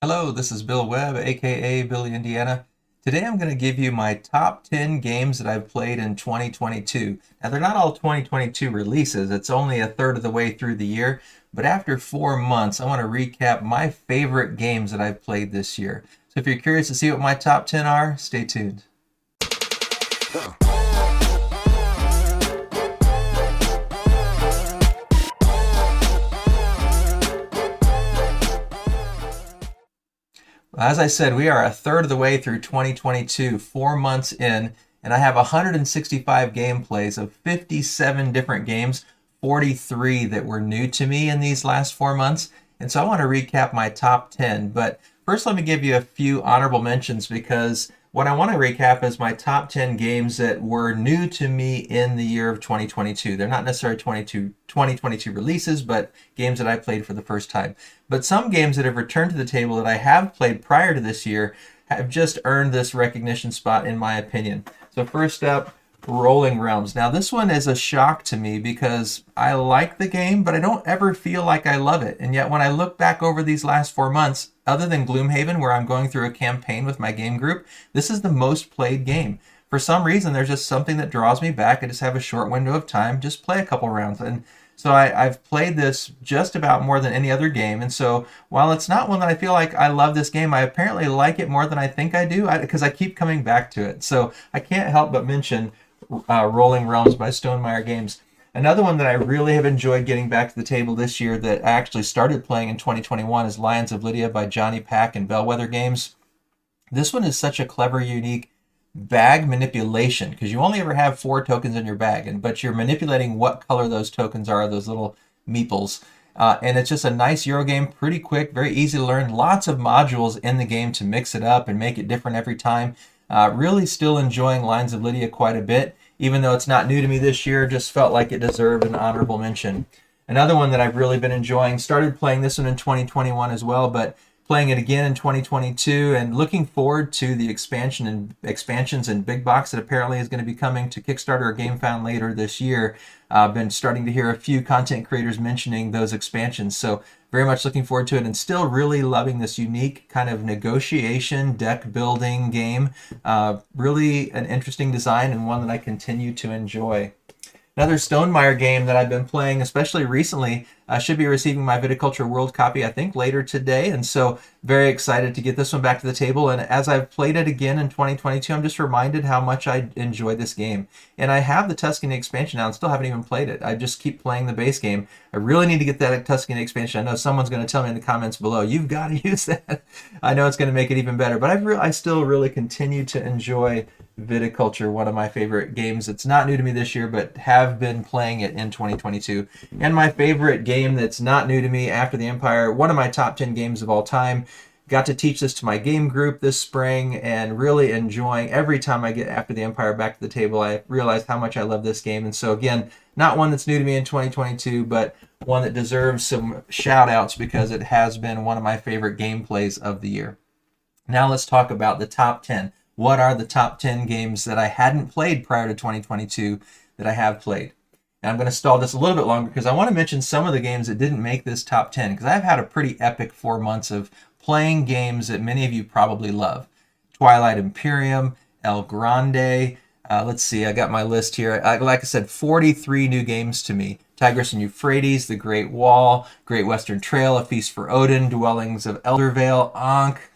Hello, this is Bill Webb, aka Billy Indiana. Today I'm going to give you my top 10 games that I've played in 2022. Now, they're not all 2022 releases, it's only a third of the way through the year, but after 4 months, I want to recap my favorite games that I've played this year. So if you're curious to see what my top 10 are, stay tuned. As I said, we are a third of the way through 2022, 4 months in, and I have 165 gameplays of 57 different games, 43 that were new to me in these last 4 months. And so I want to recap my top 10. But first, let me give you a few honorable mentions because what I want to recap is my top 10 games that were new to me in the year of 2022. They're not necessarily 2022 releases, but games that I played for the first time. But some games that have returned to the table that I have played prior to this year have just earned this recognition spot, in my opinion. So first up, Rolling Realms. Now this one is a shock to me because I like the game, but I don't ever feel like I love it. And yet when I look back over these last 4 months, other than Gloomhaven, where I'm going through a campaign with my game group, this is the most played game. For some reason, there's just something that draws me back. I just have a short window of time, just play a couple rounds. And so I've played this just about more than any other game. And so while it's not one that I feel like I love this game, I apparently like it more than I think I do because I keep coming back to it. So I can't help but mention Rolling Realms by Stonemaier Games. Another one that I really have enjoyed getting back to the table this year that I actually started playing in 2021 is Lions of Lydia by Johnny Pack and Bellwether Games. This one is such a clever, unique bag manipulation because you only ever have 4 tokens in your bag, but you're manipulating what color those tokens are, those little meeples. And it's just a nice Euro game, pretty quick, very easy to learn. Lots of modules in the game to mix it up and make it different every time. Really still enjoying Lines of Lydia quite a bit. Even though it's not new to me this year, just felt like it deserved an honorable mention. Another one that I've really been enjoying, started playing this one in 2021 as well, but playing it again in 2022 and looking forward to the expansions and big box that apparently is going to be coming to Kickstarter or GameFound later this year. I've been starting to hear a few content creators mentioning those expansions, so very much looking forward to it and still really loving this unique kind of negotiation deck building game. Really an interesting design and one that I continue to enjoy. Another Stonemaier game that I've been playing, especially recently, should be receiving my Viticulture World copy, I think, later today. And so very excited to get this one back to the table. And as I've played it again in 2022, I'm just reminded how much I enjoyed this game. And I have the Tuscany expansion now and still haven't even played it. I just keep playing the base game. I really need to get that Tuscany expansion. I know someone's going to tell me in the comments below, you've got to use that. I know it's going to make it even better. But I still really continue to enjoy Viticulture, one of my favorite games. It's not new to me this year, but have been playing it in 2022. And my favorite game that's not new to me, After the Empire, one of my top 10 games of all time. Got to teach this to my game group this spring and really enjoying every time I get After the Empire back to the table. I realize how much I love this game. And so again, not one that's new to me in 2022, but one that deserves some shout outs because it has been one of my favorite gameplays of the year. Now let's talk about the top 10. What are the top 10 games that I hadn't played prior to 2022 that I have played? And I'm going to stall this a little bit longer because I want to mention some of the games that didn't make this top 10 because I've had a pretty epic 4 months of playing games that many of you probably love. Twilight Imperium, El Grande. Let's see, I got my list here. Like I said, 43 new games to me. Tigris and Euphrates, The Great Wall, Great Western Trail, A Feast for Odin, Dwellings of Eldervale, Ankh.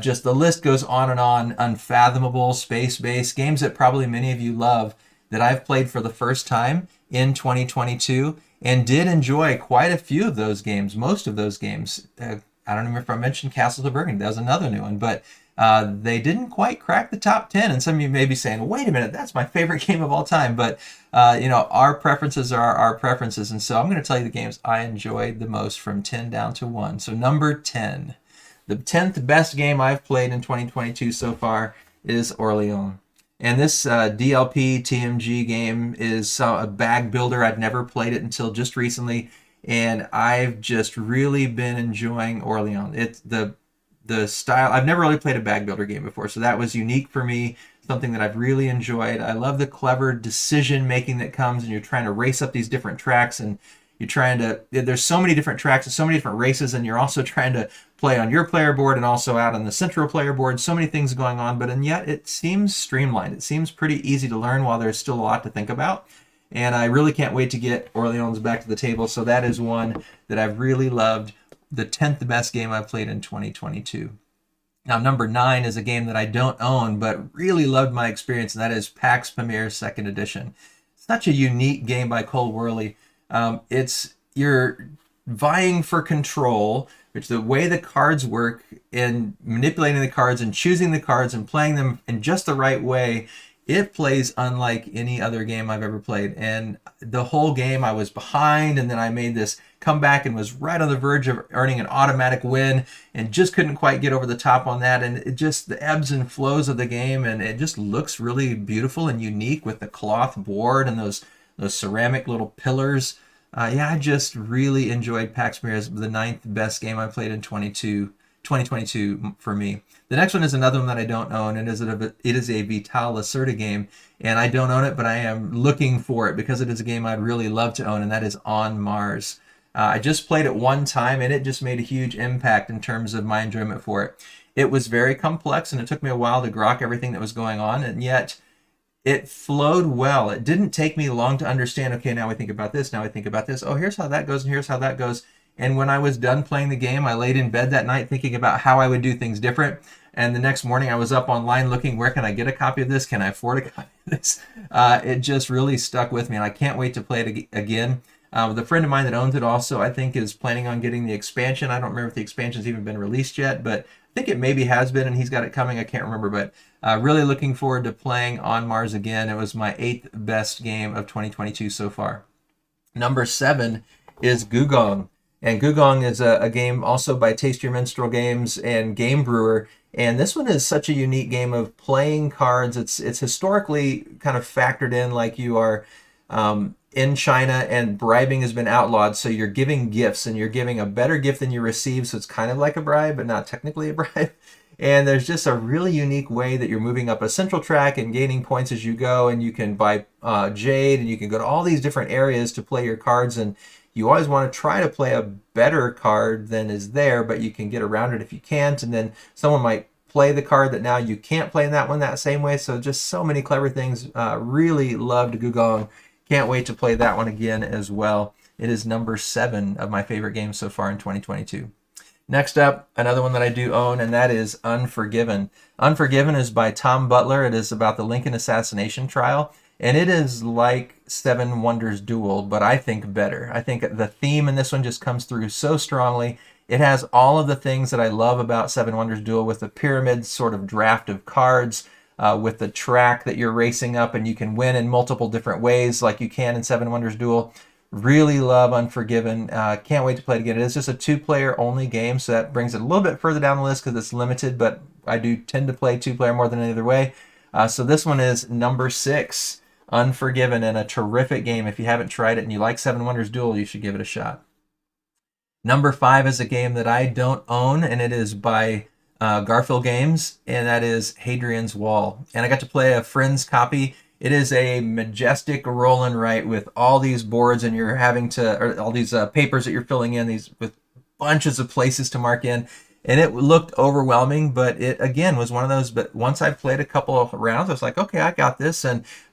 Just the list goes on and on. Unfathomable, Space-Based, games that probably many of you love that I've played for the first time in 2022 and did enjoy quite a few of those games, most of those games. I don't remember if I mentioned Castles of Burgundy. That was another new one, but they didn't quite crack the top 10. And some of you may be saying, wait a minute, that's my favorite game of all time. But, our preferences are our preferences. And so I'm going to tell you the games I enjoyed the most from 10 down to 1. So number 10. The 10th best game I've played in 2022 so far is Orleans. And this DLP TMG game is a bag builder. I'd never played it until just recently, and I've just really been enjoying Orleans. It's the style. I've never really played a bag builder game before, so that was unique for me, something that I've really enjoyed. I love the clever decision making that comes, and you're trying to race up these different tracks and You're trying to, there's so many different tracks and so many different races, and you're also trying to play on your player board and also out on the central player board. So many things going on, but and yet it seems streamlined. It seems pretty easy to learn while there's still a lot to think about. And I really can't wait to get Orleans back to the table. So that is one that I've really loved. The 10th best game I've played in 2022. Now, number 9 is a game that I don't own, but really loved my experience, and that is Pax Pamir 2nd Edition. Such a unique game by Cole Worley. You're vying for control, which the way the cards work in manipulating the cards and choosing the cards and playing them in just the right way. It plays unlike any other game I've ever played. And the whole game I was behind, and then I made this comeback and was right on the verge of earning an automatic win and just couldn't quite get over the top on that. And it just, the ebbs and flows of the game, and it just looks really beautiful and unique with the cloth board and those ceramic little pillars. I just really enjoyed Pax Pamir as the 9th best game I played in 2022 for me. The next one is another one that I don't own, and it is a Vital Lacerda game, and I don't own it, but I am looking for it because it is a game I'd really love to own, and that is On Mars. I just played it one time, and it just made a huge impact in terms of my enjoyment for it. It was very complex, and it took me a while to grok everything that was going on, and yet it flowed well. It didn't take me long to understand, okay, now I think about this, now I think about this. Oh, here's how that goes, and here's how that goes. And when I was done playing the game, I laid in bed that night thinking about how I would do things different. And the next morning I was up online looking, where can I get a copy of this? Can I afford a copy of this? It just really stuck with me, and I can't wait to play it again. The friend of mine that owns it also, I think, is planning on getting the expansion. I don't remember if the expansion's even been released yet, but I think it maybe has been, and he's got it coming. I can't remember, but really looking forward to playing On Mars again. It was my 8th best game of 2022 so far. Number 7 is Gugong. And Gugong is a game also by Taste Your Minstrel Games and Game Brewer. And this one is such a unique game of playing cards. It's historically kind of factored in like you are in China, and bribing has been outlawed. So you're giving gifts, and you're giving a better gift than you receive. So it's kind of like a bribe, but not technically a bribe. And there's just a really unique way that you're moving up a central track and gaining points as you go. And you can buy jade, and you can go to all these different areas to play your cards. And you always want to try to play a better card than is there, but you can get around it if you can't. And then someone might play the card that now you can't play in that one that same way. So just so many clever things. Really loved Gugong. Can't wait to play that one again as well. It is number 7 of my favorite games so far in 2022. Next up, another one that I do own, and that is Unforgiven. Unforgiven is by Tom Butler. It is about the Lincoln assassination trial. And it is like Seven Wonders Duel, but I think better. I think the theme in this one just comes through so strongly. It has all of the things that I love about Seven Wonders Duel, with the pyramid sort of draft of cards, with the track that you're racing up, and you can win in multiple different ways like you can in Seven Wonders Duel. Really love Unforgiven. Can't wait to play it again. It is just a 2-player only game, so that brings it a little bit further down the list because it's limited, but I do tend to play 2-player more than any other way. So this one is number 6. Unforgiven, and a terrific game. If you haven't tried it and you like Seven Wonders Duel, you should give it a shot. Number 5 is a game that I don't own, and it is by Garfield Games, and that is Hadrian's Wall. And I got to play a friend's copy. It is a majestic roll and write with all these boards, and you're having to, or all these papers that you're filling in, these with bunches of places to mark in. And it looked overwhelming, but it, again, was one of those, but once I played a couple of rounds, I was like, okay, I got this.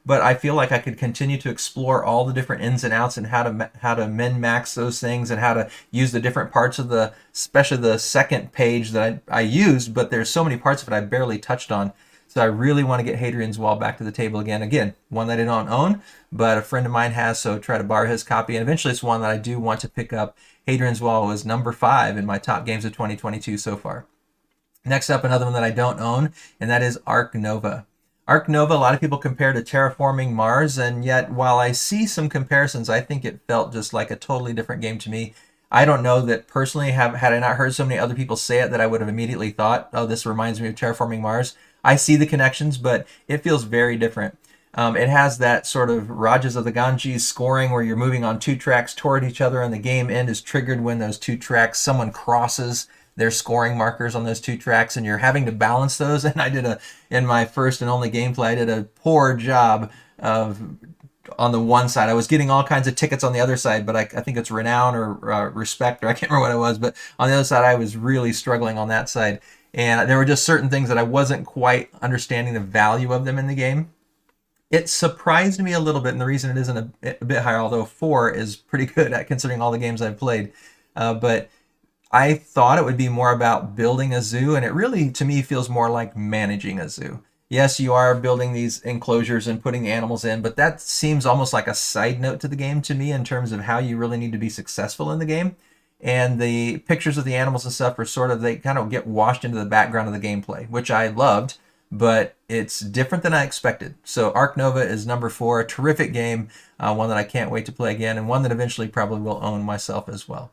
But I feel like I could continue to explore all the different ins and outs and how to min-max those things and how to use the different parts of especially the second page that I used, but there's so many parts of it I barely touched on. So I really want to get Hadrian's Wall back to the table again. Again, one that I don't own, but a friend of mine has, so try to borrow his copy. And eventually it's one that I do want to pick up. Hadrian's Wall was number 5 in my top games of 2022 so far. Next up, another one that I don't own, and that is Ark Nova. Ark Nova, a lot of people compare to Terraforming Mars, and yet while I see some comparisons, I think it felt just like a totally different game to me. I don't know that personally, had I not heard so many other people say it, that I would have immediately thought, oh, this reminds me of Terraforming Mars. I see the connections, but it feels very different. It has that sort of Rajas of the Ganges scoring where you're moving on 2 tracks toward each other, and the game end is triggered when those 2 tracks, someone crosses their scoring markers on those 2 tracks, and you're having to balance those. And in my first and only gameplay, I did a poor job of on the one side. I was getting all kinds of tickets on the other side, but I think it's renown or respect, or I can't remember what it was. But on the other side, I was really struggling on that side. And there were just certain things that I wasn't quite understanding the value of them in the game. It surprised me a little bit, and the reason it isn't a bit higher, although 4 is pretty good at considering all the games I've played. But I thought it would be more about building a zoo, and it really, to me, feels more like managing a zoo. Yes, you are building these enclosures and putting the animals in, but that seems almost like a side note to the game to me in terms of how you really need to be successful in the game. And the pictures of the animals and stuff are sort of, they kind of get washed into the background of the gameplay, which I loved, but it's different than I expected. So Ark Nova is number 4, a terrific game, one that I can't wait to play again, and one that eventually probably will own myself as well.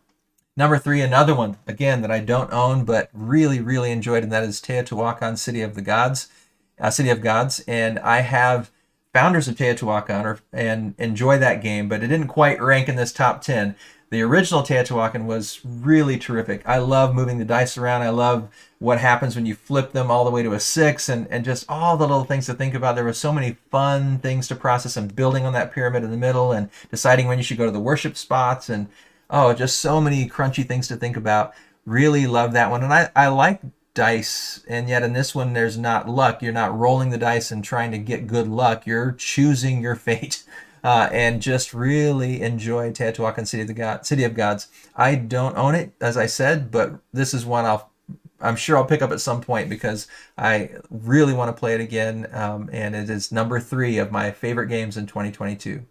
Number 3, another one, again, that I don't own, but really, really enjoyed, and that is Teotihuacan, City of Gods. And I have Founders of Teotihuacan and enjoy that game, but it didn't quite rank in this top 10. The original Teotihuacan was really terrific. I love moving the dice around. I love what happens when you flip them all the way to a 6, and just all the little things to think about. There were so many fun things to process, and building on that pyramid in the middle and deciding when you should go to the worship spots, and just so many crunchy things to think about. Really love that one. And I like dice, and yet in this one there's not luck. You're not rolling the dice and trying to get good luck. You're choosing your fate. And just really enjoy Teotihuacan, City of Gods. I don't own it, as I said, but this is one I'm sure I'll pick up at some point because I really want to play it again, and it is number 3 of my favorite games in 2022.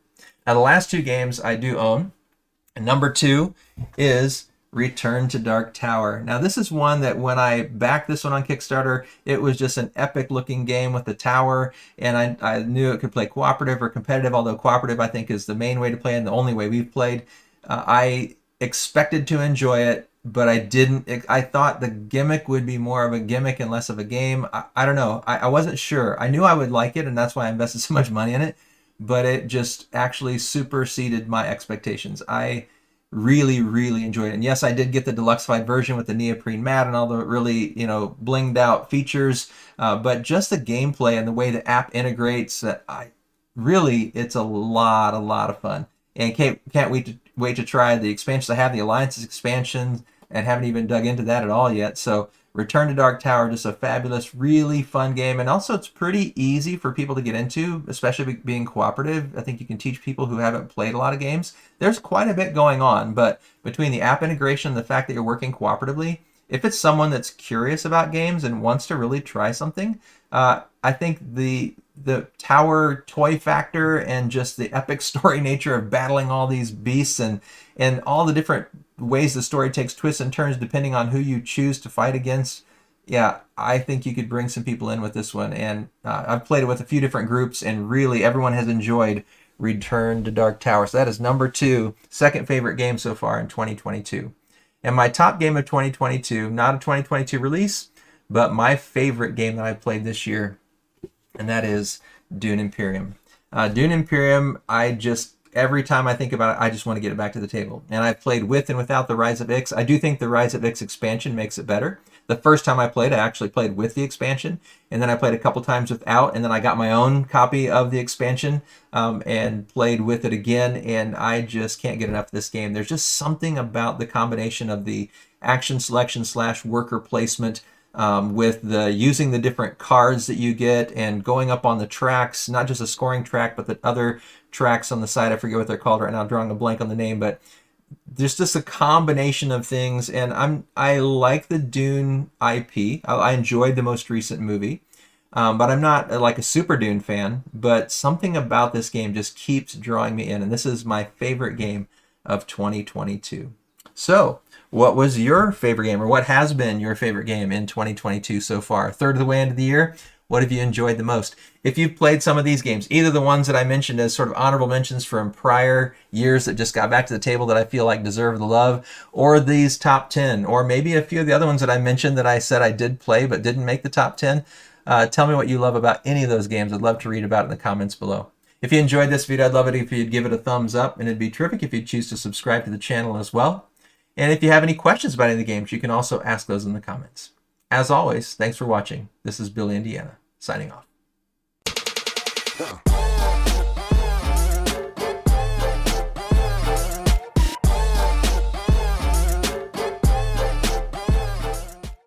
Now, the last 2 games I do own, and number 2 is Return to Dark Tower. Now, this is one that when I backed this one on Kickstarter, it was just an epic looking game with the tower, and I knew it could play cooperative or competitive, although cooperative I think is the main way to play and the only way we've played. I expected to enjoy it, but I didn't. I thought the gimmick would be more of a gimmick and less of a game. I don't know. I wasn't sure. I knew I would like it, and that's why I invested so much money in it, but it just actually superseded my expectations. I really, really enjoyed it. And yes, I did get the deluxified version with the neoprene mat and all the really, blinged out features. But just the gameplay and the way the app integrates, it's a lot of fun. And can't wait to try the expansions. I have the Alliances expansion and haven't even dug into that at all yet. So Return to Dark Tower, just a fabulous, really fun game. And also it's pretty easy for people to get into, especially being cooperative. I think you can teach people who haven't played a lot of games. There's quite a bit going on, but between the app integration and the fact that you're working cooperatively, if it's someone that's curious about games and wants to really try something, I think the tower toy factor and just the epic story nature of battling all these beasts and all the different ways the story takes twists and turns depending on who you choose to fight against. Yeah, I think you could bring some people in with this one. And I've played it with a few different groups, and really everyone has enjoyed Return to Dark Tower. So that is number 2, second favorite game so far in 2022. And my top game of 2022, not a 2022 release, but my favorite game that I played this year, and that is Dune Imperium. Dune Imperium, every time I think about it, I just want to get it back to the table. And I've played with and without the Rise of Ix. I do think the Rise of Ix expansion makes it better. The first time I played, I actually played with the expansion, and then I played a couple times without, and then I got my own copy of the expansion and played with it again, and I just can't get enough of this game. There's just something about the combination of the action selection / worker placement with using the different cards that you get and going up on the tracks, not just a scoring track, but the other tracks on the side. I forget what they're called right now. I'm drawing a blank on the name, but there's just a combination of things. And I like the Dune IP. I enjoyed the most recent movie, but I'm not like a super Dune fan. But something about this game just keeps drawing me in, and this is my favorite game of 2022. So, what was your favorite game, or what has been your favorite game in 2022 so far? A third of the way into the year, what have you enjoyed the most? If you've played some of these games, either the ones that I mentioned as sort of honorable mentions from prior years that just got back to the table that I feel like deserve the love, or these top 10, or maybe a few of the other ones that I mentioned that I said I did play but didn't make the top 10, tell me what you love about any of those games. I'd love to read about it in the comments below. If you enjoyed this video, I'd love it if you'd give it a thumbs up, and it'd be terrific if you'd choose to subscribe to the channel as well. And if you have any questions about any of the games, you can also ask those in the comments. As always, thanks for watching. This is Billy Indiana, signing off.